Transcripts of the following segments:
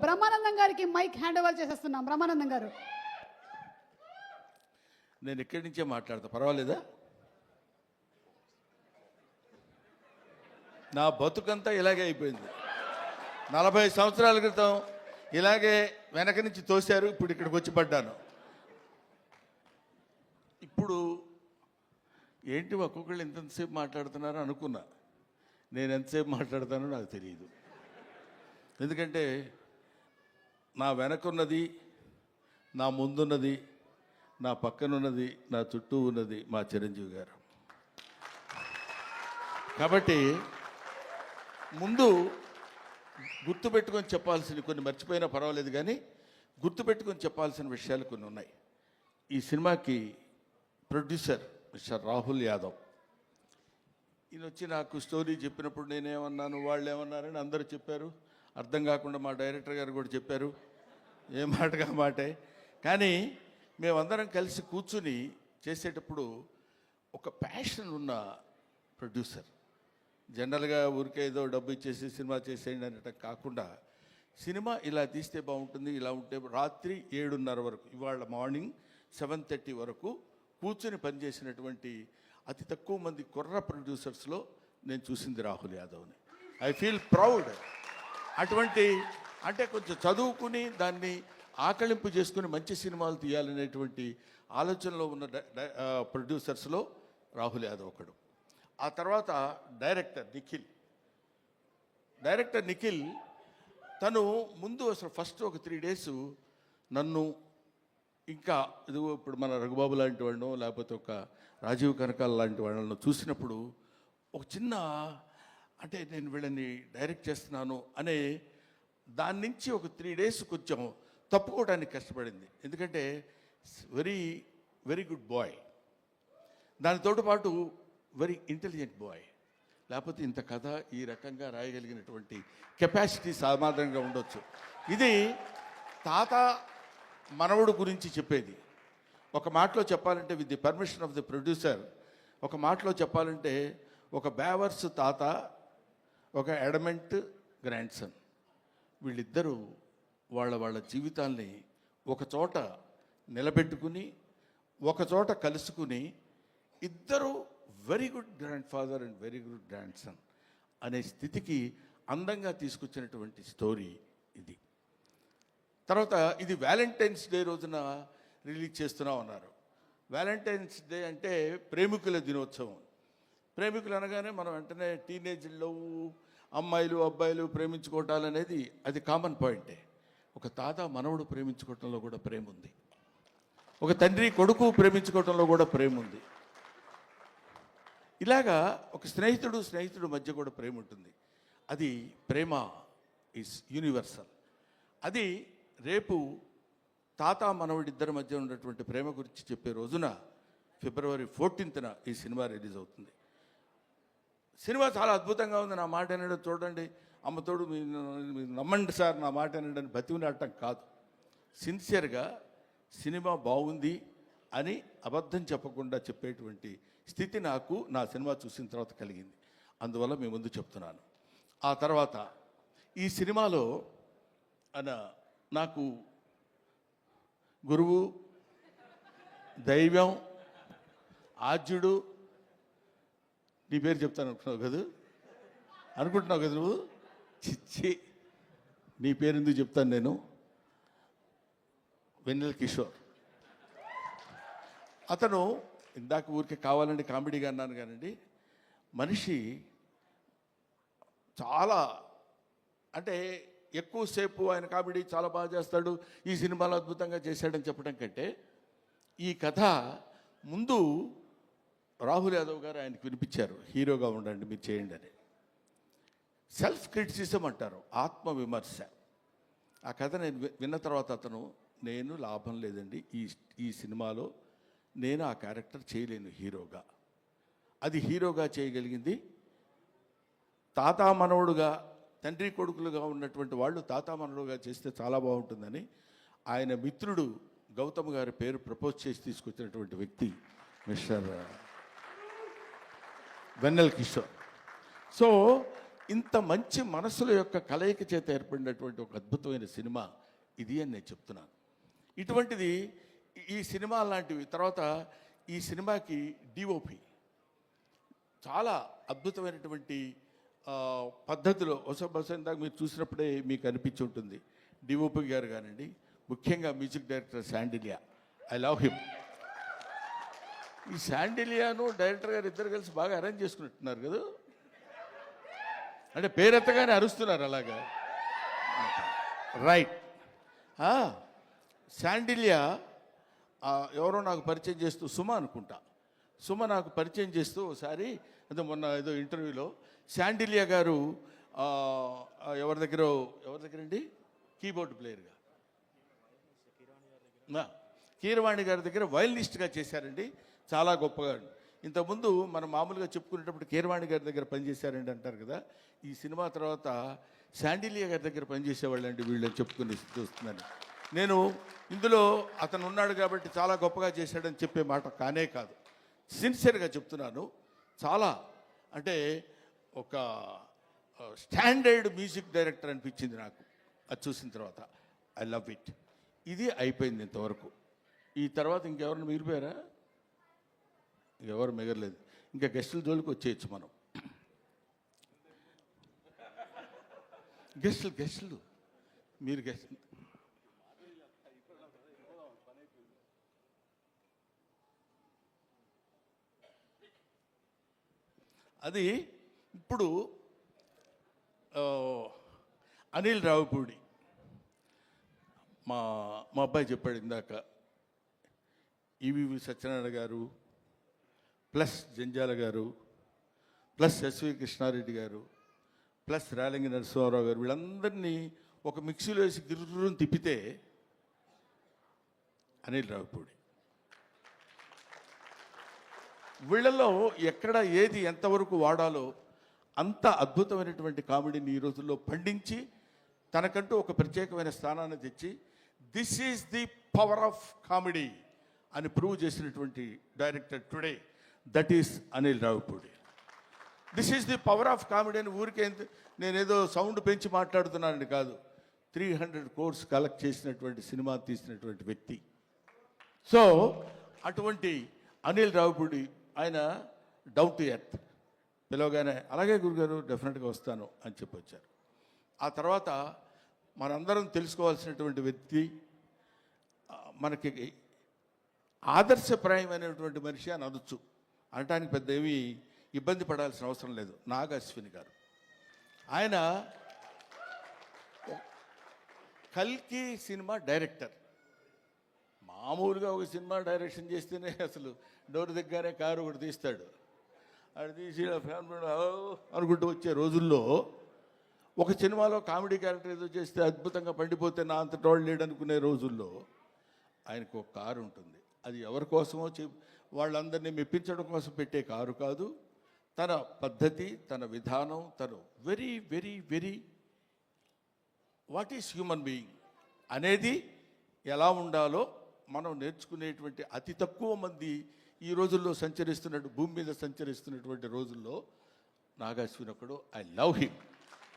బ్రహ్మానందం గారికి mic hand over చేసేస్తున్నాం. బ్రహ్మానందం గారు, నేను ఇక్కడి నుంచే మాట్లాడతా, పర్వాలేదా? నా బతుకంతా ఇలాగే అయిపోయింది. 40 సంవత్సరాల క్రితం ఇలాగే వెనక నుంచి తోశారు, ఇప్పుడు ఇక్కడికి వచ్చి పడ్డాను. ఇప్పుడు ఏంటి ఒక్కొక్కళ్ళు ఎంతసేపు మాట్లాడుతున్నారో అనుకున్నా. నేను ఎంతసేపు మాట్లాడతానో నాకు తెలియదు. ఎందుకంటే నా వెనకున్నది, నా ముందున్నది, నా పక్కనున్నది, నా చుట్టూ ఉన్నది మా చిరంజీవి గారు. కాబట్టి ముందు గుర్తుపెట్టుకొని చెప్పాల్సిన కొన్ని మర్చిపోయినా పర్వాలేదు, కానీ గుర్తుపెట్టుకొని చెప్పాల్సిన విషయాలు కొన్ని ఉన్నాయి. ఈ సినిమాకి ప్రొడ్యూసర్ మిస్టర్ రాహుల్ యాదవ్. ఈయన వచ్చి నాకు స్టోరీ చెప్పినప్పుడు నేనేమన్నాను, వాళ్ళు ఏమన్నారని అందరూ చెప్పారు. అర్థం కాకుండా మా డైరెక్టర్ గారు కూడా చెప్పారు, ఏ మాటగా మాటే. కానీ మేమందరం కలిసి కూర్చుని చేసేటప్పుడు ఒక ప్యాషన్ ఉన్న ప్రొడ్యూసర్. జనరల్గా ఊరికే ఏదో డబ్బు ఇచ్చేసి సినిమా చేసేయండి అనటం కాకుండా, సినిమా ఇలా తీస్తే బాగుంటుంది, ఇలా ఉంటే రాత్రి 7:30 వరకు, ఇవాళ మార్నింగ్ 7:30 వరకు కూర్చుని పనిచేసినటువంటి అతి తక్కువ మంది కుర్ర ప్రొడ్యూసర్స్లో నేను చూసింది రాహుల్ యాదవ్ని. I feel proud. అటువంటి అంటే కొంచెం చదువుకుని దాన్ని ఆకళింపు చేసుకుని మంచి సినిమాలు తీయాలనేటువంటి ఆలోచనలో ఉన్న ప్రొడ్యూసర్స్లో రాహుల్ యాదవ్ ఒకడు. ఆ తర్వాత డైరెక్టర్ నిఖిల్ తను ముందు అసలు ఫస్ట్ ఒక 3 days నన్ను, ఇంకా ఇదిగో ఇప్పుడు మన రఘుబాబు లాంటి వాళ్ళను, లేకపోతే ఒక రాజీవ్ కనకాల లాంటి వాళ్ళను చూసినప్పుడు ఒక చిన్న అంటే నేను వీళ్ళని డైరెక్ట్ చేస్తున్నాను అనే దాని నుంచి ఒక 3 days కొంచెం తప్పుకోవడానికి కష్టపడింది. ఎందుకంటే వెరీ వెరీ గుడ్ బాయ్, దానితో పాటు వెరీ ఇంటెలిజెంట్ బాయ్. లేకపోతే ఇంత కథ ఈ రకంగా రాయగలిగినటువంటి కెపాసిటీ సామాన్యంగా ఉండొచ్చు. ఇది తాత మనవడు గురించి చెప్పేది. ఒక మాటలో చెప్పాలంటే, with the permission of the producer, ఒక మాటలో చెప్పాలంటే ఒక బేవర్స్ తాత, ఒక ఎడమెంట్ గ్రాండ్ సన్, వీళ్ళిద్దరూ వాళ్ళ జీవితాల్ని ఒక చోట నిలబెట్టుకుని, ఒక చోట కలుసుకుని, ఇద్దరు very good grand father and very good grand son అనే స్థితికి అందంగా తీసుకొచ్చినటువంటి స్టోరీ ఇది. తర్వాత ఇది వ్యాలంటైన్స్ డే రోజున రిలీజ్ చేస్తున్నాం అన్నారు. వ్యాలంటైన్స్ డే అంటే ప్రేమికుల దినోత్సవం. ప్రేమికులు అనగానే మనం వెంటనే టీనేజ్లో అమ్మాయిలు అబ్బాయిలు ప్రేమించుకోవటాలు అనేది అది కామన్ పాయింటే. ఒక తాత మనవడు ప్రేమించుకోవటంలో కూడా ప్రేమ ఉంది. ఒక తండ్రి కొడుకు ప్రేమించుకోవటంలో కూడా ప్రేమ ఉంది. ఇలాగా ఒక స్నేహితుడు మధ్య కూడా ప్రేమ ఉంటుంది. అది ప్రేమ ఈజ్ యూనివర్సల్. అది రేపు తాత మనవడిద్దరి మధ్య ఉన్నటువంటి ప్రేమ గురించి చెప్పే రోజున February 14th ఈ సినిమా రిలీజ్ అవుతుంది. సినిమా చాలా అద్భుతంగా ఉంది. నా మాట వినడం చూడండి, అమ్మతోడు మీరు నమ్మండి సార్, నా మాట వినడం బతిమినాటం కాదు. సిన్సియర్గా సినిమా బాగుంది అని అబద్ధం చెప్పకుండా చెప్పేటువంటి స్థితి నాకు నా సినిమా చూసిన తర్వాత కలిగింది. అందువల్ల మీ ముందు చెప్తున్నాను. ఆ తర్వాత ఈ సినిమాలో నాకు గురువు, దైవం, ఆద్యుడు, నీ పేరు చెప్తాను అనుకుంటున్నావు కదా నువ్వు? చిచ్చి, నీ పేరు ఎందుకు చెప్తాను నేను? వెన్నెల కిషోర్. అతను ఇందాక ఊరికే కావాలండి కామెడీగా అన్నాను కానండి, మనిషి చాలా అంటే ఎక్కువసేపు ఆయన కామెడీ చాలా బాగా చేస్తాడు, ఈ సినిమాలో అద్భుతంగా చేశాడని చెప్పడం కంటే, ఈ కథ ముందు రాహుల్ యాదవ్ గారు ఆయనకు వినిపించారు, హీరోగా ఉండండి మీరు చేయండి అని. సెల్ఫ్ క్రిటిసిజం అంటారు, ఆత్మవిమర్శ. ఆ కథ నేను విన్న తర్వాత అతను, నేను లాభం లేదండి ఈ సినిమాలో నేను ఆ క్యారెక్టర్ చేయలేను హీరోగా. అది హీరోగా చేయగలిగింది తాత మనవడుగా, తండ్రి కొడుకులుగా ఉన్నటువంటి వాళ్ళు తాత మనవడుగా చేస్తే చాలా బాగుంటుందని ఆయన మిత్రుడు గౌతమ్ గారి పేరు ప్రపోజ్ చేసి తీసుకొచ్చినటువంటి వ్యక్తి మిస్టర్ వెన్నెల కిషోర్. సో ఇంత మంచి మనసుల యొక్క కలయిక చేత ఏర్పడినటువంటి ఒక అద్భుతమైన సినిమా ఇది అని నేను చెప్తున్నాను. ఇటువంటిది ఈ సినిమా లాంటివి. తర్వాత ఈ సినిమాకి డిఓపి చాలా అద్భుతమైనటువంటి పద్ధతిలో బహుశా ఇందాక మీరు చూసినప్పుడే మీకు అనిపించి ఉంటుంది. డిఓపి గారు కానివ్వండి, ముఖ్యంగా music director Sandilya, I love him. ఈ శాండిలియాను డైరెక్టర్ గారు ఇద్దరు కలిసి బాగా అరేంజ్ చేసుకున్నట్టున్నారు కదా, అంటే పేరెత్తగానే అరుస్తున్నారు అలాగా. రైట్. శాండిలియా ఎవరో నాకు పరిచయం చేస్తూ, సుమ అనుకుంటా, సుమ నాకు పరిచయం చేస్తూ ఒకసారి అదే మొన్న ఏదో ఇంటర్వ్యూలో శాండిలియా గారు ఎవరి దగ్గరండి కీబోర్డ్ ప్లేయర్గా కీరవాణి గారి దగ్గర వయలినిస్ట్గా చేశారండి, చాలా గొప్పగా. ఇంతకుముందు మనం మామూలుగా చెప్పుకునేటప్పుడు కీరవాణి గారి దగ్గర పనిచేశారండి అంటారు కదా, ఈ సినిమా తర్వాత శాండిలియా గారి దగ్గర పనిచేసేవాళ్ళండి వీళ్ళని చెప్పుకుని చూస్తున్నాను నేను. ఇందులో అతను ఉన్నాడు కాబట్టి చాలా గొప్పగా చేశాడని చెప్పే మాట కానే కాదు, సిన్సియర్గా చెప్తున్నాను. చాలా అంటే ఒక స్టాండర్డ్ మ్యూజిక్ డైరెక్టర్ అనిపించింది నాకు అది చూసిన తర్వాత. I love it. ఇది అయిపోయింది ఇంతవరకు. ఈ తర్వాత ఇంకెవరిని మిగిలిపోయారా? ఇంకెవరు మిగలలేదు. ఇంకా గెస్టుల జోలికి వచ్చేయచ్చు మనం. గెస్టులు మీరు గెస్ట్ అది ఇప్పుడు అనిల్ రావుపూడి మా అబ్బాయి చెప్పాడు ఇందాక, ఈవీవి సత్యనారాయణ గారు ప్లస్ జంజాల గారు ప్లస్ ఎస్వి కృష్ణారెడ్డి గారు ప్లస్ రేలంగి నరసింహారావు గారు వీళ్ళందరినీ ఒక మిక్సీలో వేసి గిర్రుని తిప్పితే అనిల్ రావుపూడి. వీళ్ళలో ఎక్కడ ఏది ఎంతవరకు వాడాలో అంత అద్భుతమైనటువంటి కామెడీని ఈ రోజుల్లో పండించి తనకంటూ ఒక ప్రత్యేకమైన స్థానాన్ని తెచ్చి this is the power of comedy అని ప్రూవ్ చేసినటువంటి director today, that is Anil Ravipudi. This is the power of comedy అని ఊరికే నేనేదో సౌండ్ పెంచి మాట్లాడుతున్నానని కాదు, 300 crores కలెక్ట్ చేసినటువంటి సినిమా తీసినటువంటి వ్యక్తి. సో అటువంటి అనిల్ రావుపూడి ఆయన డౌన్ టు ఎర్త్, పిలవగానే అలాగే గురుగారు డెఫినెట్గా వస్తాను అని చెప్పొచ్చారు. ఆ తర్వాత మనందరం తెలుసుకోవాల్సినటువంటి వ్యక్తి, మనకి ఆదర్శప్రాయమైనటువంటి మనిషి అని అనొచ్చు, అనటానికి పెద్ద ఏమీ ఇబ్బంది పడాల్సిన అవసరం లేదు. నాగ్ అశ్విన్ గారు, ఆయన కల్కి సినిమా డైరెక్టర్. మామూలుగా ఒక సినిమా డైరెక్షన్ చేస్తేనే అసలు డోర్ దగ్గరనే కారు ఒకటి తీస్తాడు, అది తీసి ఫ్యామిలీ అనుకుంటూ వచ్చే రోజుల్లో ఒక సినిమాలో కామెడీ క్యారెక్టర్ ఏదో చేస్తే అద్భుతంగా పండిపోతే నా అంత టోళ్ళు లేడు అనుకునే రోజుల్లో ఆయనకు ఒక కారు ఉంటుంది. అది ఎవరి కోసమో వాళ్ళందరినీ మెప్పించడం కోసం పెట్టే కారు కాదు, తన పద్ధతి, తన విధానం, తను very very very what is human being అనేది ఎలా ఉండాలో మనం నేర్చుకునేటువంటి అతి తక్కువ మంది ఈ రోజుల్లో భూమి మీద సంచరిస్తున్నటువంటి రోజుల్లో నాగ్ అశ్విన్ ఒకడు. I love him,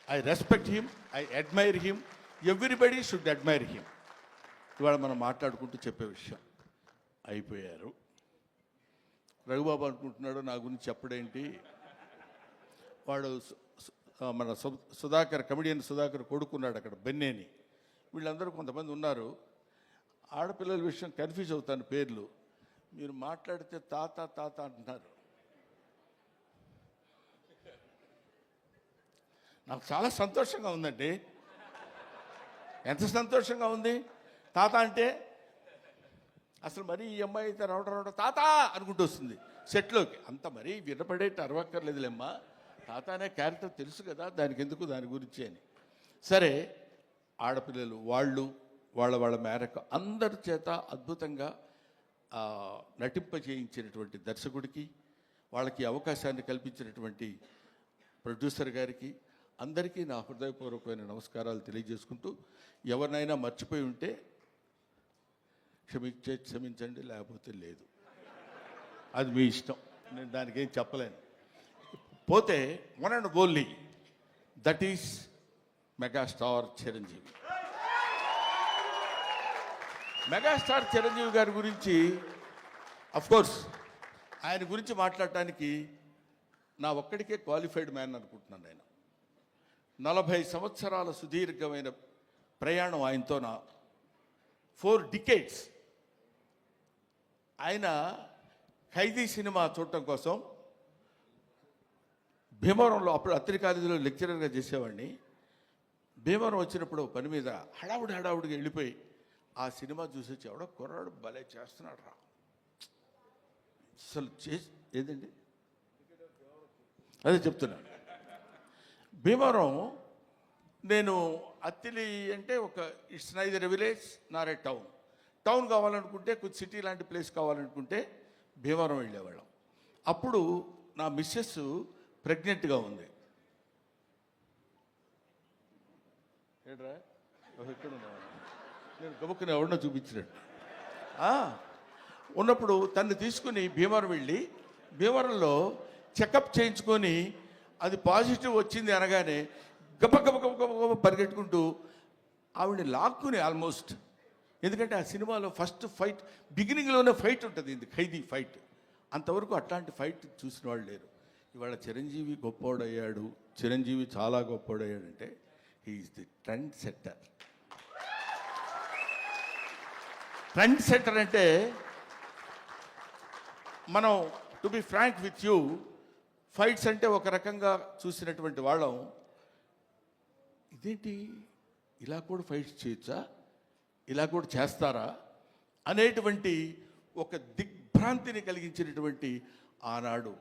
I respect him, I admire him, everybody should admire him. ఇవాళ మనం మాట్లాడుకుంటూ చెప్పే విషయం అయిపోయారు. రఘుబాబు అనుకుంటున్నాడు నా గురించి చెప్పడేంటి, వాడు మన సుధాకర్, కమిడియన్ సుధాకర్ కొడుకున్నాడు అక్కడ బెన్నేని. వీళ్ళందరూ కొంతమంది ఉన్నారు, ఆడపిల్లల విషయం కన్ఫ్యూజ్ అవుతాను పేర్లు. మీరు మాట్లాడితే తాత తాత అంటున్నారు. నాకు చాలా సంతోషంగా ఉందండి. ఎంత సంతోషంగా ఉంది తాత అంటే. అసలు మరీ ఈ అమ్మాయి అయితే రావడం తాత అనుకుంటూ వస్తుంది సెట్లోకి. అంత మరీ వినపడేట్టు అరవక్కర్లేదులేమ్మా, తాత అనే క్యారెక్టర్ తెలుసు కదా, దానికి ఎందుకు దాని గురించి అని. సరే, ఆడపిల్లలు వాళ్ళ మేరకు అందరి చేత అద్భుతంగా నటింపజేయించినటువంటి దర్శకుడికి, వాళ్ళకి అవకాశాన్ని కల్పించినటువంటి ప్రొడ్యూసర్ గారికి, అందరికీ నా హృదయపూర్వకమైన నమస్కారాలు తెలియజేసుకుంటూ, ఎవరినైనా మర్చిపోయి ఉంటే క్షమించండి, లేకపోతే లేదు, అది మీ ఇష్టం, నేను దానికి ఏం చెప్పలేను. పోతే one and only that is megastar Chiranjeevi. Megastar Chiranjeevi గారి గురించి కోర్స్ ఆయన గురించి మాట్లాడటానికి నా ఒక్కడికే క్వాలిఫైడ్ మ్యాన్ అనుకుంటున్నాను. ఆయన 40 సంవత్సరాల సుదీర్ఘమైన ప్రయాణం ఆయనతో నా 4 decades. ఆయన ఖైదీ సినిమా చూడటం కోసం భీమవరంలో, అప్పుడు అత్తిరి కాలేజీలో లెక్చరర్గా చేసేవాడిని. భీమవరం వచ్చినప్పుడు పని మీద హడావుడిగా వెళ్ళిపోయి ఆ సినిమా చూసి వచ్చి ఎవడో కుర్రాడు భలే చేస్తున్నాడు రా అసలు ఏదండి అదే చెప్తున్నాను. భీమవరం నేను అత్తిలి అంటే ఒక it's neither village Nar A town కావాలనుకుంటే కొంచెం సిటీ లాంటి ప్లేస్ కావాలనుకుంటే భీమవరం వెళ్ళేవాళ్ళం. అప్పుడు నా మిస్సెస్ ప్రెగ్నెంట్గా ఉంది. ఏడ్రా ఎక్కడ ఉన్నావా? నేను గబుక్కుని ఎవరినో చూపించినట్టు ఉన్నప్పుడు తను తీసుకుని భీమవరం వెళ్ళి భీమవరంలో చెకప్ చేయించుకొని అది పాజిటివ్ వచ్చింది అనగానే గబ పరిగెట్టుకుంటూ ఆవిడని లాక్కుని ఆల్మోస్ట్, ఎందుకంటే ఆ సినిమాలో ఫస్ట్ ఫైట్ బిగినింగ్లోనే ఫైట్ ఉంటుంది, ఇది ఖైదీ ఫైట్. అంతవరకు అట్లాంటి ఫైట్ చూసిన వాళ్ళు లేరు. ఇవాళ చిరంజీవి గొప్పోడయ్యాడు, చిరంజీవి చాలా గొప్పోడయ్యాడంటే he is the trend setter. Trend setter అంటే మనం to be frank with you, fights అంటే ఒక రకంగా చూసినటువంటి వాళ్ళం, ఇదేంటి ఇలా కూడా ఫైట్స్ చేయొచ్చా, ఇలా కూడా చేస్తారా అనేటువంటి ఒక దిగ్భ్రాంతిని కలిగించినటువంటి ఆనాడు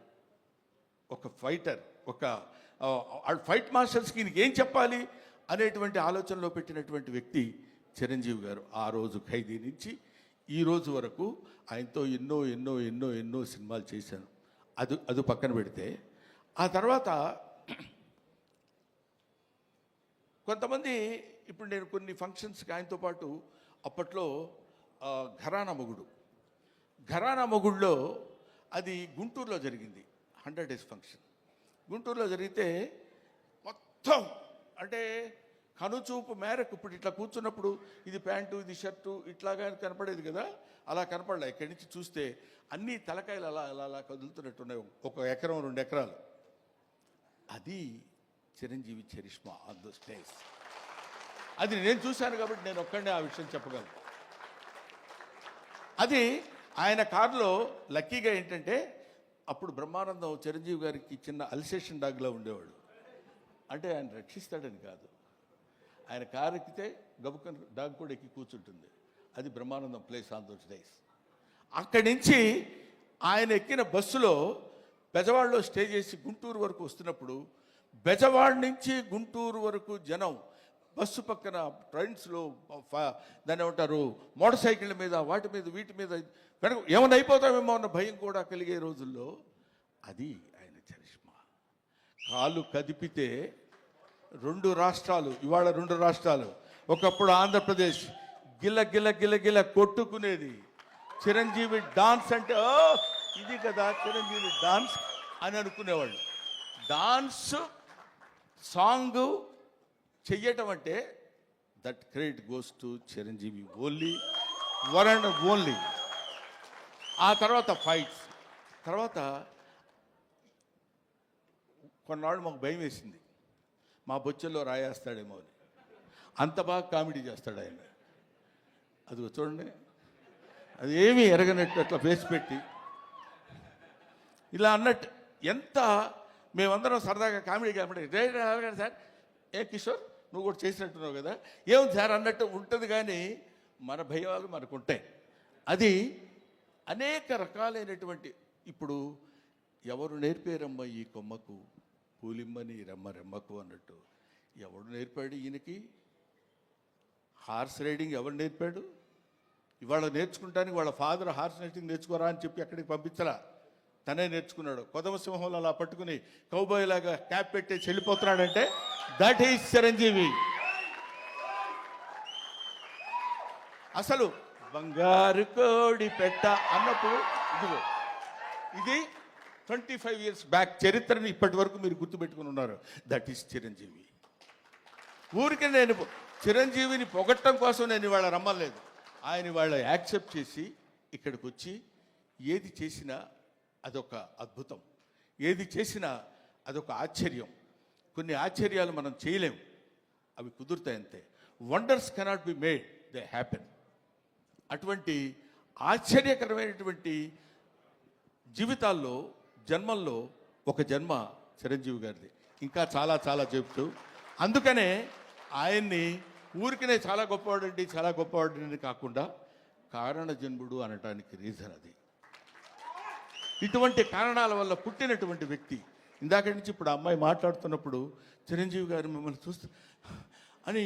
ఒక ఫైటర్, ఒక ఫైట్ మాస్టర్స్కి ఏం చెప్పాలి అనేటువంటి ఆలోచనలో పెట్టినటువంటి వ్యక్తి చిరంజీవి గారు. ఆ రోజు ఖైదీ నుంచి ఈ రోజు వరకు ఆయనతో ఎన్నో ఎన్నో ఎన్నో ఎన్నో సినిమాలు చేశాను. అది పక్కన పెడితే ఆ తర్వాత కొంతమంది, ఇప్పుడు నేను కొన్ని ఫంక్షన్స్కి ఆయనతో పాటు అప్పట్లో ఘరానా మొగుడులో అది గుంటూరులో జరిగింది, 100 days ఫంక్షన్ గుంటూరులో జరిగితే మొత్తం అంటే కనుచూపు మేరకు ఇప్పుడు ఇట్లా కూర్చున్నప్పుడు ఇది ప్యాంటు ఇది షర్టు ఇట్లాగా కనపడేది కదా, అలా కనపడలే. ఇక్కడి నుంచి చూస్తే అన్ని తలకాయలు అలా అలా అలా కదులుతున్నట్టున్నాయి, 1 ఎకరం 2 ఎకరాలు. అది Chiranjeevi charisma on the stage. అది నేను చూశాను కాబట్టి నేను ఒక్కడే ఆ విషయం చెప్పగలను. అది ఆయన కారులో లక్కీగా ఏంటంటే అప్పుడు బ్రహ్మానందం చిరంజీవి గారికి చిన్న అల్సేషన్ డాగ్లో ఉండేవాడు. అంటే ఆయన రక్షిస్తాడని కాదు, ఆయన కారు ఎక్కితే గబుకన్ డాగ్ కూడా ఎక్కి కూర్చుంటుంది. అది Brahmanandam place on those days. అక్కడి నుంచి ఆయన ఎక్కిన బస్సులో బెజవాడలో స్టే చేసి గుంటూరు వరకు వస్తున్నప్పుడు బెజవాడ నుంచి గుంటూరు వరకు జనం బస్సు పక్కన ట్రైన్స్లో దాన్ని ఏమంటారు మోటార్ సైకిళ్ళ మీద వాటి మీద వీటి మీద వెనక ఏమైనా అయిపోతామేమో అన్న భయం కూడా కలిగే రోజుల్లో అది ఆయన చరిష్మా. కాలు కదిపితే 2 రాష్ట్రాలు, ఇవాళ 2 రాష్ట్రాలు, ఒకప్పుడు ఆంధ్రప్రదేశ్ గిల్ల గిల్ల గిల్ల గిల్ల కొట్టుకునేది. చిరంజీవి డాన్స్ అంటే ఇది కదా చిరంజీవి డాన్స్ అని అనుకునేవాళ్ళు. డాన్స్ సాంగ్ చెయ్యటం అంటే that credit goes to Chiranjeevi only, one and only. ఆ తర్వాత ఫైట్స్, తర్వాత కొన్నాళ్ళు మాకు భయం వేసింది, మా బొచ్చల్లో రాయేస్తాడేమో అని. అంత బాగా కామెడీ చేస్తాడు ఆయన. అది చూడండి, అది ఏమీ ఎరగనట్టు అట్లా ఫేస్ పెట్టి ఇలా అన్నట్టు, ఎంత మేమందరం సరదాగా కామెడీ సార్ ఏ కిషోర్ నువ్వు కూడా చేసినట్టున్నావు కదా, ఏముంది సార్ అన్నట్టు ఉంటుంది. కానీ మన భయాలు మనకు ఉంటాయి. అది అనేక రకాలైనటువంటి, ఇప్పుడు ఎవరు నేర్పారమ్మ ఈ కొమ్మకు పూలిమ్మని రెమ్మకు అన్నట్టు, ఎవడు నేర్పాడు ఈయనకి హార్స్ రైడింగ్? ఎవరు నేర్పాడు? ఇవాళ నేర్చుకుంటానికి వాళ్ళ ఫాదర్ హార్స్ రైడింగ్ నేర్చుకోరా అని చెప్పి అక్కడికి పంపించరా, తనే నేర్చుకున్నాడు. కొదమ సింహంలో అలా పట్టుకుని కౌబాయ్ లాగా క్యాప్ పెట్టి చెల్లిపోతున్నాడంటే దట్ ఈస్ చిరంజీవి. అసలు బంగారు కోడి పెట్ట అన్నప్పుడు ఇదిగో ఇది 25 years బ్యాక్ చరిత్రని ఇప్పటి వరకు మీరు గుర్తుపెట్టుకుని ఉన్నారు. That is Chiranjeevi. ఊరికి నేను చిరంజీవిని పొగట్టం కోసం నేను ఇవాళ రమ్మలేదు. ఆయన ఇవాళ యాక్సెప్ట్ చేసి ఇక్కడికి వచ్చి ఏది చేసినా అదొక అద్భుతం, ఏది చేసినా అదొక ఆశ్చర్యం. కొన్ని ఆశ్చర్యాలు మనం చేయలేం, అవి కుదురుతాయి అంతే. Wonders cannot be made, they happen. అటువంటి ఆశ్చర్యకరమైనటువంటి జీవితాల్లో జన్మల్లో ఒక జన్మ చిరంజీవి గారిది. ఇంకా చాలా చాలా చెప్తూ, అందుకనే ఆయన్ని ఊరికనే చాలా గొప్పవాడండి చాలా గొప్పవాడని కాకుండా కారణ జన్ముడు అనటానికి రీజన్ అది. ఇటువంటి కారణాల వల్ల పుట్టినటువంటి వ్యక్తి. ఇందాక నుంచి ఇప్పుడు ఆ అమ్మాయి మాట్లాడుతున్నప్పుడు చిరంజీవి గారు మిమ్మల్ని చూస్తూ అని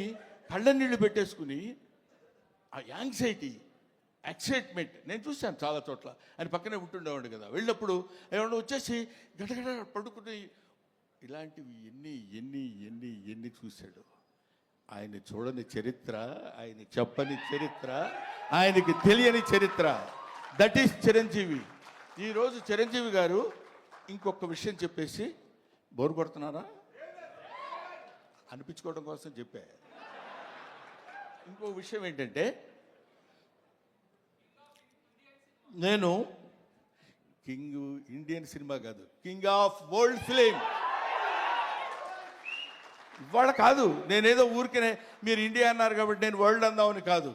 కళ్ళ నీళ్లు పెట్టేసుకుని ఆ యాంగ్జైటీ, ఎక్సైట్మెంట్ నేను చూశాను చాలా చోట్ల. ఆయన పక్కనే ఉంటుండేవాడు కదా, వెళ్ళినప్పుడు ఏమన్నా వచ్చేసి గడగడ పడుకుని ఇలాంటివి ఎన్ని ఎన్ని ఎన్ని ఎన్ని చూశాడు. ఆయన చూడని చరిత్ర, ఆయన చెప్పని చరిత్ర, ఆయనకి తెలియని చరిత్ర. That is Chiranjeevi. ఈరోజు చిరంజీవి గారు ఇంకొక విషయం చెప్పేసి బోరు కొడుతున్నారా అనిపించుకోవడం కోసం చెప్పా. ఇంకో విషయం ఏంటంటే, నేను కింగ్ ఇండియన్ సినిమా కాదు, కింగ్ ఆఫ్ వరల్డ్ ఫిలిం. ఇవాళ కాదు, నేనేదో ఊరికనే మీరు ఇండియా అన్నారు కాబట్టి నేను వరల్డ్ అందామని కాదు.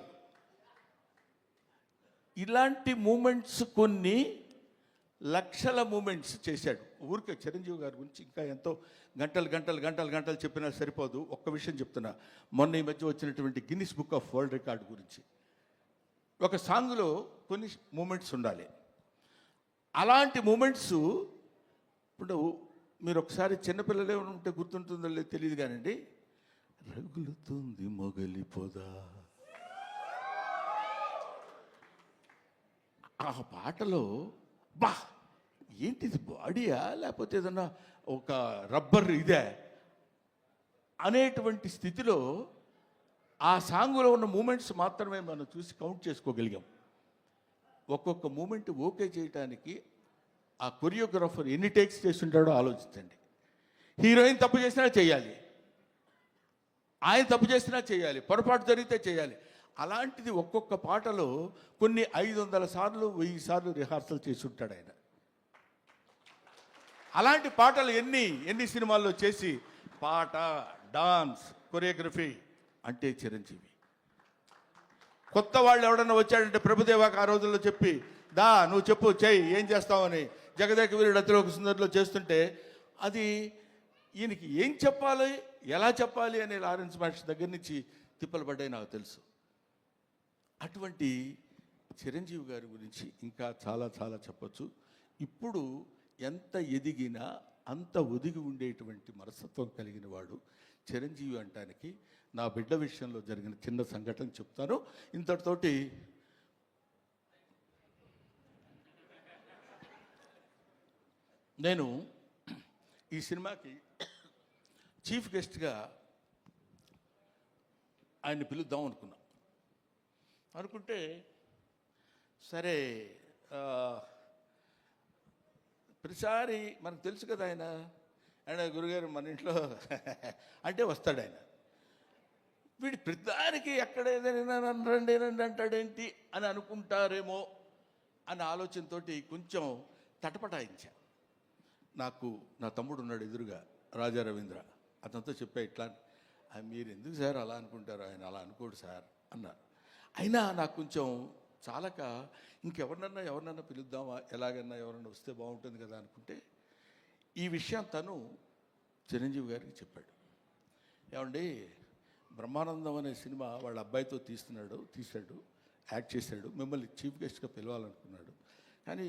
ఇలాంటి మూమెంట్స్ కొన్ని లక్షల మూమెంట్స్ చేశాడు. ఊరికే చిరంజీవి గారి గురించి ఇంకా ఎంతో గంటలు గంటలు గంటలు గంటలు చెప్పినా సరిపోదు. ఒక్క విషయం చెప్తున్నా, మొన్న ఈ మధ్య వచ్చినటువంటి Guinness book of world record గురించి. ఒక సాంగ్లో కొన్ని మూమెంట్స్ ఉండాలి. అలాంటి మూమెంట్స్ ఇప్పుడు మీరు ఒకసారి చిన్నపిల్లలే ఉంటే గుర్తుంటుందో లేదు తెలియదు కానండి, రగులుతుంది మొగలి పొద, ఆ పాటలో బా ఏంటిది బాడీయా లేకపోతే ఏదన్నా ఒక రబ్బర్ ఇదే అనేటువంటి స్థితిలో ఆ సాంగులో ఉన్న మూమెంట్స్ మాత్రమే మనం చూసి కౌంట్ చేసుకోగలిగాం. ఒక్కొక్క మూమెంట్ ఓకే చేయడానికి ఆ కొరియోగ్రాఫర్ ఎన్ని టేక్స్ చేస్తుంటాడో ఆలోచించండి. హీరోయిన్ తప్పు చేసినా చేయాలి, ఆయన తప్పు చేసినా చేయాలి, పొరపాటు జరిగితే చేయాలి. అలాంటిది ఒక్కొక్క పాటలో కొన్ని 500 సార్లు 1000 సార్లు రిహార్సల్ చేసి ఉంటాడు ఆయన. అలాంటి పాటలు ఎన్ని సినిమాల్లో చేసి పాట, డాన్స్, కొరియోగ్రఫీ అంటే చిరంజీవి. కొత్త వాళ్ళు ఎవడన్నా వచ్చాడంటే ప్రభుదేవాకి ఆ రోజుల్లో చెప్పి దా నువ్వు చెప్పు చెయ్యి ఏం చేస్తావని జగదేక వీరుడు అతిలోక సుందరిలో చేస్తుంటే అది ఈయనకి ఏం చెప్పాలి ఎలా చెప్పాలి అనే లారెన్స్ మాస్టర్ దగ్గర నుంచి తిప్పలు పడ్డాయి నాకు తెలుసు. అటువంటి చిరంజీవి గారి గురించి ఇంకా చాలా చాలా చెప్పచ్చు. ఇప్పుడు ఎంత ఎదిగినా అంత ఒదిగి ఉండేటువంటి మనస్తత్వం కలిగిన వాడు చిరంజీవి అంటానికి నా బిడ్డ విషయంలో జరిగిన చిన్న సంఘటన చెప్తాను. ఇంతటితోటి నేను ఈ సినిమాకి చీఫ్ గెస్ట్గా ఆయన్ని పిలుద్దాం అనుకుంటే సరే ప్రతిసారి మనకు తెలుసు కదా ఆయన గురుగారు మన ఇంట్లో అంటే వస్తాడు ఆయన. వీడి ప్రతిదానికి ఎక్కడ ఏదైనా రండి అంటాడేంటి అని అనుకుంటారేమో అన్న ఆలోచనతో కొంచెం తటపటాయించా. నాకు నా తమ్ముడు ఉన్నాడు ఎదురుగా, రాజా రవీంద్ర, అతనితో చెప్పా ఇట్లా మీరు ఎందుకు సార్ అలా అనుకుంటారు, ఆయన అలా అనుకోడు సార్ అన్నారు. అయినా నాకు కొంచెం చాలక ఎవరినన్నా పిలుద్దామా, ఎలాగన్నా ఎవరన్నా వస్తే బాగుంటుంది కదా అనుకుంటే ఈ విషయం తను చిరంజీవి గారికి చెప్పాడు. ఏమండి బ్రహ్మానందం అనే సినిమా వాళ్ళ అబ్బాయితో తీశాడు, యాక్ట్ చేశాడు, మిమ్మల్ని చీఫ్ గెస్ట్గా పిలవాలనుకున్నాడు. కానీ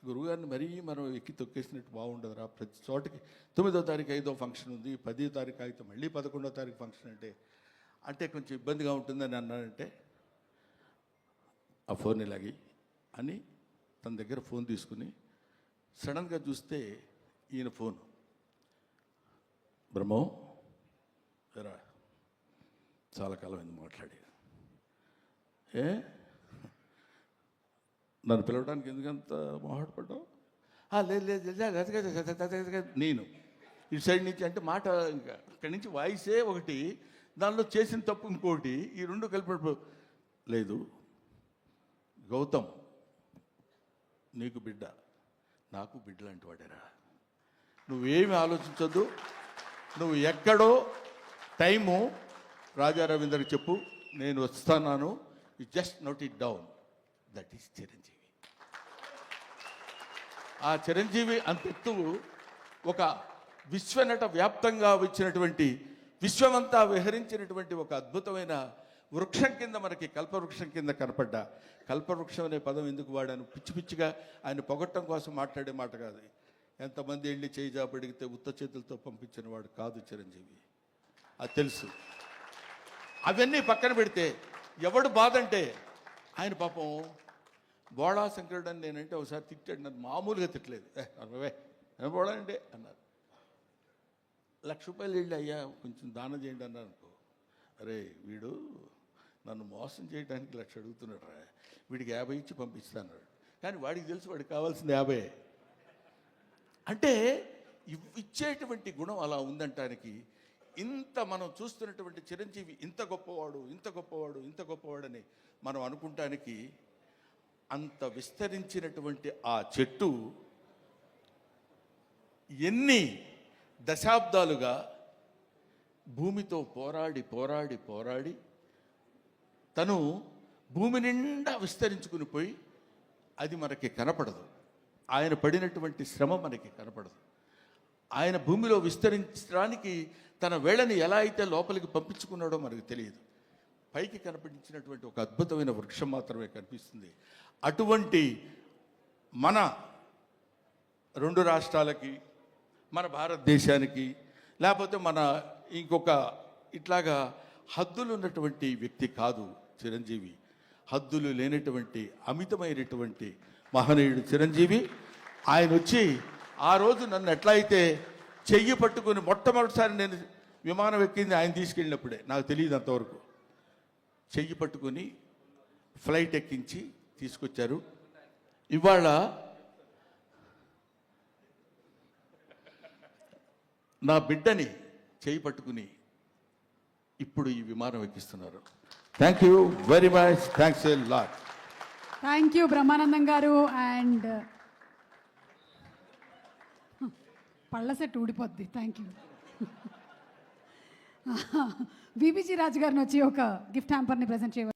గురువుగారిని మరీ మనం ఎక్కి తొక్కేసినట్టు బాగుండదురా, ప్రతి చోటకి 9వ తారీఖు 5వ ఫంక్షన్ ఉంది, 10వ తారీఖు అయితే మళ్ళీ 11వ తారీఖు ఫంక్షన్ అంటే కొంచెం ఇబ్బందిగా ఉంటుందని అన్నాడంటే ఆ ఫోన్ ఇలాగి అని తన దగ్గర ఫోన్ తీసుకుని సడన్గా చూస్తే ఈయన ఫోన్, బ్రహ్మో రా చాలా కాలం అయింది మాట్లాడి, నన్ను పిలవడానికి ఎందుకంత మొహాటపడ్డావు? లేదు నేను ఇటు సైడ్ నుంచి అంటే మాట ఇంకా ఇక్కడి నుంచి వాయిసే ఒకటి దానిలో చేసిన తప్పు ఇంకోటి, ఈ రెండు కలిపి లేదు. గౌతమ్ నీకు బిడ్డ, నాకు బిడ్డ లాంటి వాడేరా, నువ్వేమి ఆలోచించొద్దు, నువ్వు ఎక్కడో టైము రాజా రవీందర్కి చెప్పు, నేను వస్తున్నాను, you just note it down, that is Chiranjeevi. ఆ చిరంజీవి అంతెత్తు ఒక విశ్వనట వ్యాప్తంగా వచ్చినటువంటి, విశ్వమంతా విహరించినటువంటి ఒక అద్భుతమైన వృక్షం కింద మనకి కల్పవృక్షం కింద కనపడ్డా. కల్పవృక్షం అనే పదం ఎందుకు వాడాను, పిచ్చి పిచ్చిగా ఆయన పొగట్టం కోసం మాట్లాడే మాట కాదు. ఎంతమంది వెళ్ళి చేయి జాపడిగితే ఉత్త చేతులతో పంపించిన వాడు కాదు చిరంజీవి, అది తెలుసు. అవన్నీ పక్కన పెడితే ఎవడు బాధ అంటే, ఆయన పాపం బోళా శంకరుడు అని నేనంటే ఒకసారి తిట్టాడు, నన్ను మామూలుగా తిట్టలేదు, అరవే బోళా అంటే అన్నారు. ₹1,00,000 వెళ్ళి అయ్యా కొంచెం దానం చేయండి అన్నారు అనుకో, అరే వీడు నన్ను మోసం చేయడానికి 1,00,000 అడుగుతున్నాడు రా, వీడికి 50 ఇచ్చి పంపిస్తాను. కానీ వాడికి తెలుసు వాడికి కావాల్సింది 50. అంటే ఇచ్చేటువంటి గుణం అలా ఉందంటానికి, ఇంత మనం చూస్తున్నటువంటి చిరంజీవి ఇంత గొప్పవాడు, ఇంత గొప్పవాడు, ఇంత గొప్పవాడని మనం అనుకుంటానికి, అంత విస్తరించినటువంటి ఆ చెట్టు ఎన్ని దశాబ్దాలుగా భూమితో పోరాడి పోరాడి పోరాడి తను భూమి నిండా విస్తరించుకుని పోయి, అది మనకి కనపడదు. ఆయన పడినటువంటి శ్రమ మనకి కనపడదు. ఆయన భూమిలో విస్తరించడానికి తన వేళని ఎలా అయితే లోపలికి పంపించుకున్నాడో మనకు తెలియదు. పైకి కనిపించినటువంటి ఒక అద్భుతమైన వృక్షం మాత్రమే కనిపిస్తుంది. అటువంటి మన 2 రాష్ట్రాలకి, మన భారతదేశానికి, లేకపోతే మన ఇంకొక ఇట్లాగా హద్దులు ఉన్నటువంటి వ్యక్తి కాదు చిరంజీవి. హద్దులు లేనటువంటి అమితమైనటువంటి మహనీయుడు చిరంజీవి. ఆయన వచ్చి ఆ రోజు నన్ను ఎట్లా అయితే చెయ్యి పట్టుకుని, మొట్టమొదటిసారి నేను విమానం ఎక్కింది ఆయన తీసుకెళ్ళినప్పుడే, నాకు తెలియదు అంతవరకు, చెయ్యి పట్టుకొని ఫ్లైట్ ఎక్కించి తీసుకొచ్చారు. ఇవాళ నా బిడ్డని చేయి పట్టుకుని ఇప్పుడు ఈ విమానం ఎక్కిస్తున్నారు. Thank you very much, thanks a lot. Thank you Brahmanandam గారు. అండ్ పళ్ళ సెట్ ఊడిపోద్ది. Thank you. బీబీజీ రాజు గారిని వచ్చి ఒక గిఫ్ట్ హ్యాంపర్ని ప్రజెంట్ చేయవచ్చు.